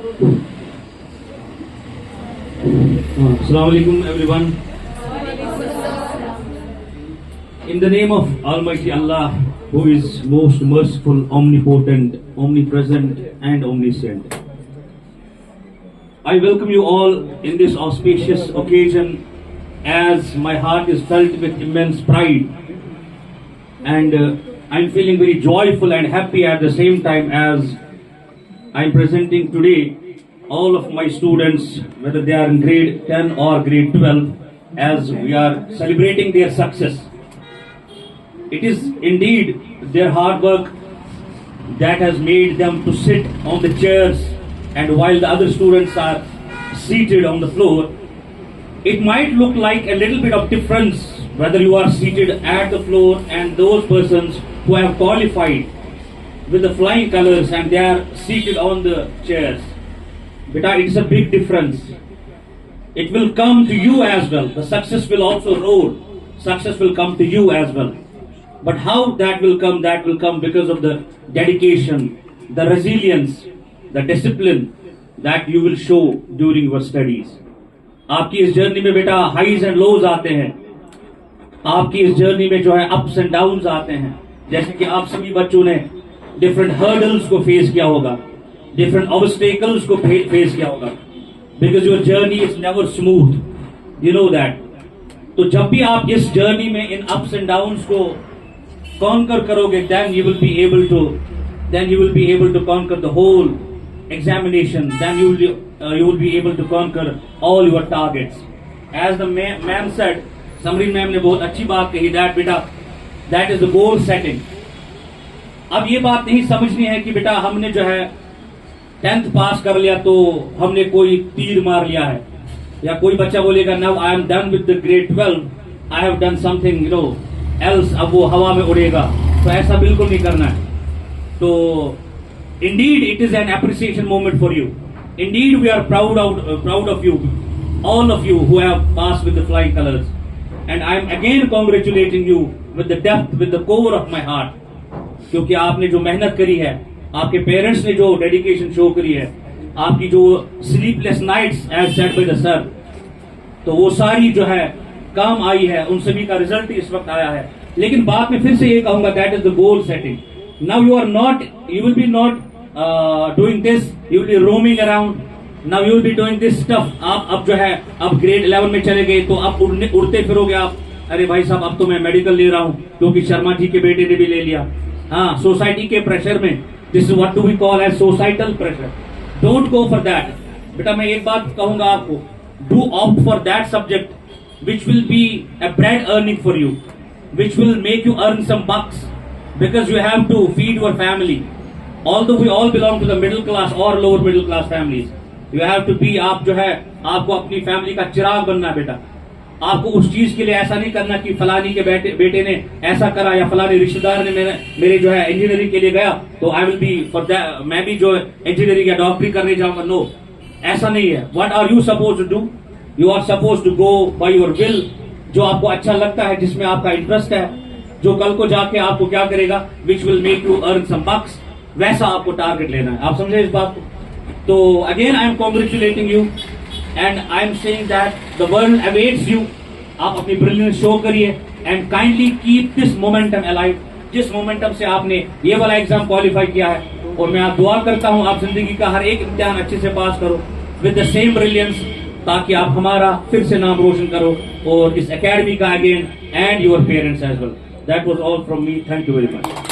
Assalamu alaikum everyone. In the name of Almighty Allah, who is most merciful, omnipotent, omnipresent and omniscient, I welcome you all in this auspicious occasion, as my heart is filled with immense pride, and I'm feeling very joyful and happy at the same time, as I'm presenting today all of my students, whether they are in grade 10 or grade 12, as we are celebrating their success. It is indeed their hard work that has made them to sit on the chairs, and while the other students are seated on the floor. It might look like a little bit of difference whether you are seated at the floor and those persons who have qualified with the flying colors and they are seated on the chairs. But it's a big difference. It will come to you as well. The success will also roll. Success will come to you as well. But how that will come because of the dedication, the resilience, the discipline that you will show during your studies. आपकी इस journey में बेटा highs and lows आते हैं, आपकी इस journey में जो है अप्स एंड डाउन्स आते हैं, जैसे कि आप सभी बच्चों ने डिफरेंट हर्डल्स को फेस किया होगा, डिफरेंट ऑब्स्टेकल्स को फेस किया होगा, because your journey is never smooth, you know that. तो जब भी आप इस जर्नी में इन अप्स एंड डाउन्स को कॉन्कर करोगे, then you will be able to conquer the whole examination, then you will be able to conquer all your targets. As the ma'am said, Samreen ma'am ने बहुत अच्छी बात कही, that बेटा that is the goal setting. अब ये बात नहीं समझनी है कि बेटा हमने जो है 10th पास कर लिया तो हमने कोई तीर मार लिया है, या कोई बच्चा बोलेगा now I am done with the grade 12, I have done something else, अब वो हवा में उड़ेगा. तो ऐसा बिल्कुल नहीं करना है. तो indeed it is an appreciation moment for you. Indeed we are proud of you, all of you who have passed with the flying colors, and I am again congratulating you with the depth, with the core of my heart, क्योंकि आपने जो मेहनत करी है, आपके parents ने जो dedication show करी है, आपकी जो sleepless nights as said by the sir, तो वो सारी जो है काम आई है, उन सभी का रिजल्ट इस वक्त आया है. लेकिन बात में फिर से ये कहूंगा, that is the goal setting. Now you will be not doing this, you will be roaming around. Now you will be doing this stuff. आप अब जो है अब ग्रेड 11 में चले गए तो अब उड़ते फिरोगे आप, अरे भाई साहब अब तो मैं मेडिकल ले रहा हूँ क्योंकि शर्मा जी के बेटे ने भी ले लिया. हाँ, सोसाइटी के प्रेशर में, this is what do we call as societal pressure. Don't go for that. बेटा मैं एक बात कहूंगा आपको, do opt for that subject which will be a bread earning for you, which will make you earn some bucks, because you have to feed your family. Although we all belong to the middle class or lower middle class families, you have to be, आप जो है आपको अपनी family का चिराग बनना है बेटा. आपको उस चीज के लिए ऐसा नहीं करना कि फलानी के बेटे ने ऐसा करा या फलानी रिश्तेदार ने मेरे जो है इंजीनियरिंग के लिए गया तो I will be for that, मैं भी जो इंजीनियरिंग या डॉक्टरी करने जाऊंगा. नो, ऐसा नहीं है. What are you suppose to do? You are supposed to go by your will, जो आपको अच्छा लगता है, जिसमें आपका इंटरेस्ट है, जो कल को जाके आपको क्या करेगा, which will make you earn some bucks, वैसा आपको टारगेट लेना है. आप समझे इस बात को? तो again I am congratulating you and I am saying that the world awaits you. आप अपनी ब्रिलियंस शो करिए and kindly keep this momentum alive. जिस मोमेंटम से आपने ये वाला एग्जाम क्वालिफाई किया है, और मैं आप दुआ करता हूँ आप जिंदगी का हर एक इम्तिहान अच्छे से पास करो with the same brilliance, ताकि आप हमारा फिर से नाम रोशन करो और इस एकेडमी का again and your parents as well. That was all from me. Thank you very much.